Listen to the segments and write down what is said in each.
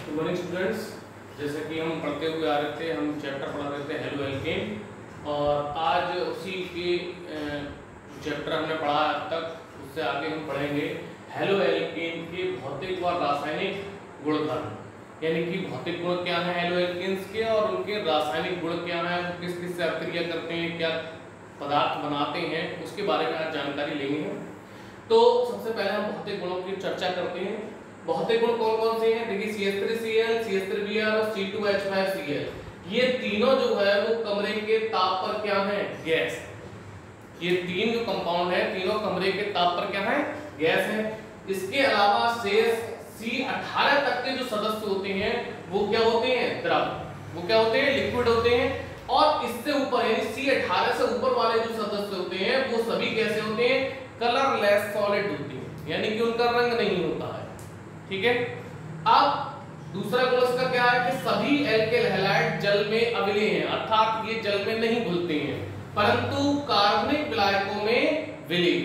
Good morning students. जैसे कि हम पढ़ते हुए आ रहे थे, हम चैप्टर पढ़ा रहे थे हेलो एल्केन, और आज उसी के चैप्टर हमने पढ़ा अब तक, उससे आगे हम पढ़ेंगे हेलो एल्केन के भौतिक व रासायनिक गुणधर्म, यानी कि भौतिक गुण क्या है हेलो एल्केन्स के और उनके रासायनिक गुण क्या है, किस किस से अभिक्रिया करते हैं, क्या पदार्थ बनाते हैं, उसके बारे में आज जानकारी लेंगे हम। तो सबसे पहले हम भौतिक गुणों की चर्चा करते हैं। भौतिक गुण कौन कौन से हैं? देखिए CH3Cl, CH3Br और C2H5Cl, ये तीनों जो है वो कमरे के ताप पर क्या है? गैस। ये तीन जो कंपाउंड है तीनों कमरे के ताप पर क्या है? गैस है। इसके अलावा शेष C18 तक के जो सदस्य होते हैं वो क्या होते हैं? द्रव। वो क्या होते हैं? लिक्विड होते हैं। और इससे ऊपर यानी C18 से ऊपर वाले जो सदस्य होते हैं वो सभी कैसे होते हैं? कलरलेस सॉलिड होते हैं, यानी कि उनका रंग नहीं होता है। ठीक है। अब दूसरा गुण इसका क्या है कि सभी एल्केल हैलाइड जल में अविलीय हैं, अर्थात ये जल में नहीं घुलते हैं, परंतु कार्बनिक विलायकों में विलीय।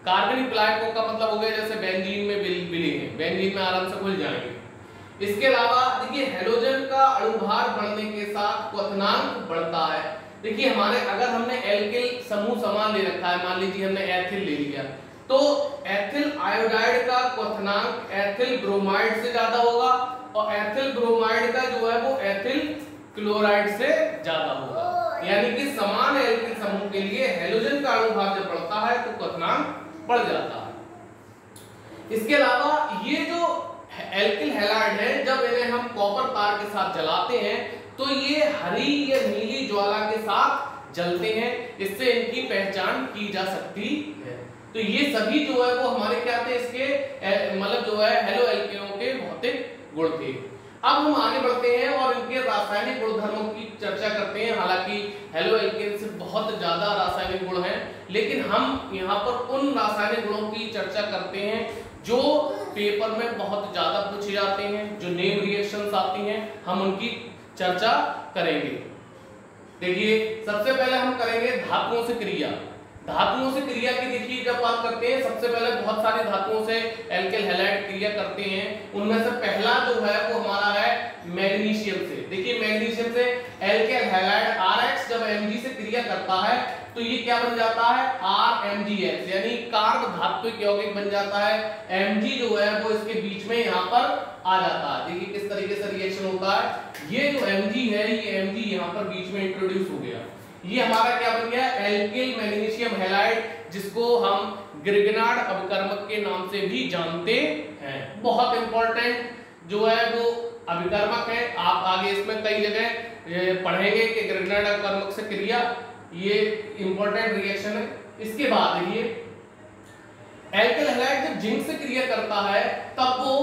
कार्बनिक विलायकों का मतलब हो गया जैसे बेंजीन में विलीय है, बेंजीन में आराम से घुल जाएंगे। इसके अलावा देखिए हैलोजन का अणुभार बढ़ने के साथ क्वथनांक बढ़ता है। देखिए हमारे अगर हमने एल्किल समूह समान ले रखा है, मान लीजिए हमने एथिल ले लिया, तो एथिल आयोडाइड का क्वथनांक एथिल ब्रोमाइड से ज्यादा होगा और एथिल ब्रोमाइड का जो है वो एथिल क्लोराइड से ज्यादा होगा। यानी कि समान एल्किल समूह के लिए हैलोजन का अणुभार जब बढ़ता है तो क्वथनांक बढ़ जाता है। इसके अलावा ये जो एल्किल हैलाइड है जब इन्हें हम कॉपर तार के साथ जलाते हैं तो ये हरी या नीली ज्वाला के साथ जलते हैं, इससे इनकी पहचान की जा सकती है। तो ये सभी जो है वो हमारे क्या थे? इसके मतलब जो है हेलो एल्केनों के भौतिक गुण थे। अब हम आगे बढ़ते हैं और इनके रासायनिक गुणधर्मों की चर्चा करते हैं। हालांकि हेलो एल्केन से बहुत ज्यादा रासायनिक गुण हैं, लेकिन हम यहाँ पर उन रासायनिक गुणों की चर्चा करते हैं जो पेपर में बहुत ज्यादा पूछे जाते हैं, जो नेम रिएक्शंस आती हैं, हम उनकी चर्चा करेंगे। देखिए सबसे पहले हम करेंगे धातुओं से क्रिया। धातुओं से क्रिया की देखिए जब बात करते हैं, सबसे पहले बहुत सारी धातुओं से एल्केल हैलाइड क्रिया करते हैं। उनमें से पहला जो है वो हमारा है मैग्नीशियम से। देखिए मैग्नीशियम से एल्केल हैलाइड RH जब Mg से क्रिया करता है तो ये क्या बन जाता है? RMgX, यानी कार्ब धात्विक यौगिक बन जाता है। Mg जो है वो इसके बीच में यहाँ पर आ जाता है। देखिए किस तरीके से रिएक्शन होता है। ये जो Mg है ये Mg यहाँ पर बीच में इंट्रोड्यूस हो गया। ये हमारा क्या बन गया? एल्किल मैग्नीशियम हैलाइड, जिसको हम ग्रिगनार्ड अभिकर्मक के नाम से भी जानते हैं। बहुत इंपॉर्टेंट जो है वो अभिकर्मक है। आप आगे इसमें कई जगह पढ़ेंगे कि ग्रिगनार्ड अभिकर्मक से क्रिया, ये इंपॉर्टेंट रिएक्शन है। इसके बाद देखिए एल्किल हैलाइड जब जिंक से क्रिया करता है तब वो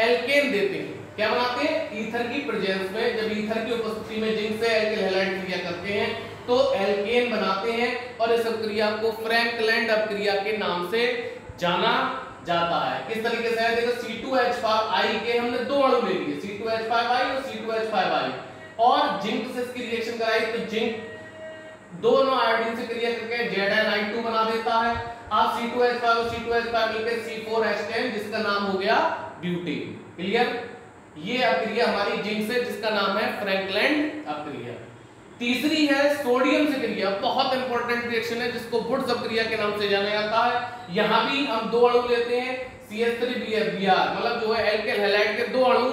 एल्केन देते हैं। क्या बनाते हैं? ईथर की प्रेजेंस में, जब ईथर की उपस्थिति में जिंक से एल्किल हैलाइड क्रिया करते हैं तो एल्केन बनाते हैं और इस अभिक्रिया को फ्रैंकलैंड अभिक्रिया के नाम से जाना जाता है। किस तरीके से है? देखो C2H5I के हमने दो अणु ले लिए, C2H5I और C2H5I, और जिंक से इसकी रिएक्शन कराई तो जिंक दोनों आयोडीन से क्रिया करके Zni2 बना देता है। अब C2H5 और C2H5 मिलकर C4H10 जिसका नाम हो गया ब्यूटेन। क्लियर? ये अभिक्रिया हमारी जिंक से जिसका नाम है फ्रैंकलैंड अभिक्रिया। तीसरी है सोडियम से क्रिया, बहुत इंपॉर्टेंट रिएक्शन है जिसको वुड्स अभिक्रिया के नाम से जाना जाता है। यहाँ भी हम दो अणु लेते हैं CH3Br, मतलब जो है एल्केल हैलाइड के दो अणु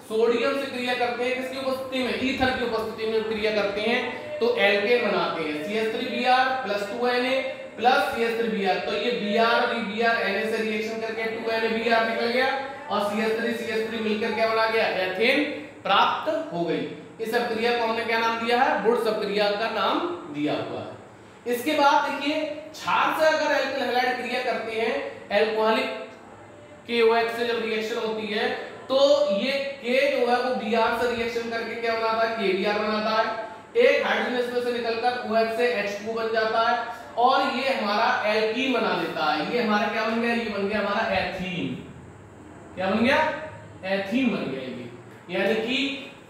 सोडियम से क्रिया करते हैं। किसकी उपस्थिति में? ईथर की उपस्थिति में क्रिया करते हैं तो एल्केन बनाते हैं। CH3Br + 2Na + CH3Br, तो ये Br Na से रिएक्शन करके 2NaBr निकल गया और CH3 मिलकर क्या बना गया? एथेन प्राप्त हो गई। इस अभिक्रिया को हमने क्या नाम दिया है? वुड्स अभिक्रिया का नाम दिया हुआ है। इसके बाद देखिए क्षार से अगर एल्किल हैलाइड क्रिया करते हैं, अल्कोहलिक KOH से जब रिएक्शन होती है तो ये K जो है वो Br से रिएक्शन करके क्या बनाता है? KBr बनाता है। एक हाइड्रोजन इसमें से निकलकर OH से H2 बन जाता है और ये हमारा एल्कीन बना देता है। ये हमारा क्या बन गया? ये बन गया हमारा एथीन। क्या बन गया? एथीन बन गया ये। यानी कि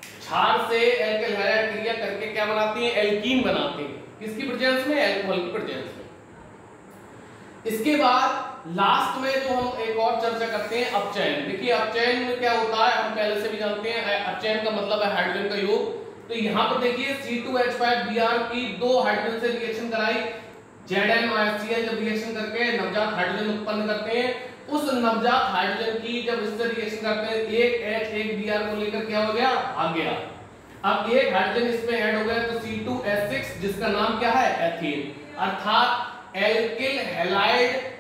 क्षार से एल्किल हैलाइड क्रिया करके क्या बनाते हैं? एल्कीन बनाते हैं। किसकी प्रेजेंस में? अल्कोहल की प्रेजेंस में। इसके बाद लास्ट में जो हम एक और चर्चा करते हैं अपचयन। देखिए अपचयन में क्या होता है, हम पहले से भी जानते हैं, अपचयन का मतलब है हाइड्रोजन का योग। तो यहाँ पर देखिए C2H5Br की दो हाइड्रोजन से रिएक्शन कराई, ZnOHCl जब रिएक्शन करके नवजात हाइड्रोजन उत्पन्न करते हैं, उस नवजात हाइड्रोजन की जब इससे रिएक्शन करते हैं एक H एक Br को लेकर क्या हो गया, आ गया। अब एक हाइड्रोजन इसमें ऐड हो गया तो C2H6 जिसका नाम क्या है, एथीन, अर्थात एल्किल हैलाइड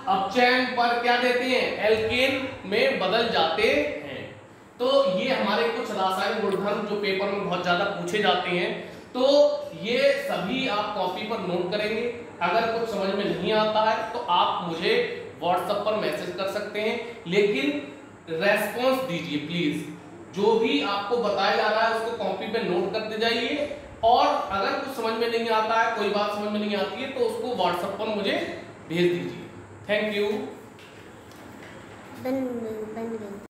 अपचयन पर क्या देते हैं, एल्केन में बदल जाते हैं। तो ये हमारे कुछ रासायनिक गुणधर्म जो पेपर में बहुत ज्यादा पूछे जाते हैं, तो ये सभी आप कॉपी पर नोट करेंगे। अगर कुछ समझ में नहीं आता है तो आप मुझे व्हाट्सएप पर मैसेज कर सकते हैं, लेकिन रेस्पॉन्स दीजिए प्लीज। जो भी आपको बताया जा रहा है उसको कॉपी पे नोट करते जाइए, और अगर कुछ समझ में नहीं आता है, कोई बात समझ में नहीं आती है, तो उसको व्हाट्सएप पर मुझे भेज दीजिए। Thank you.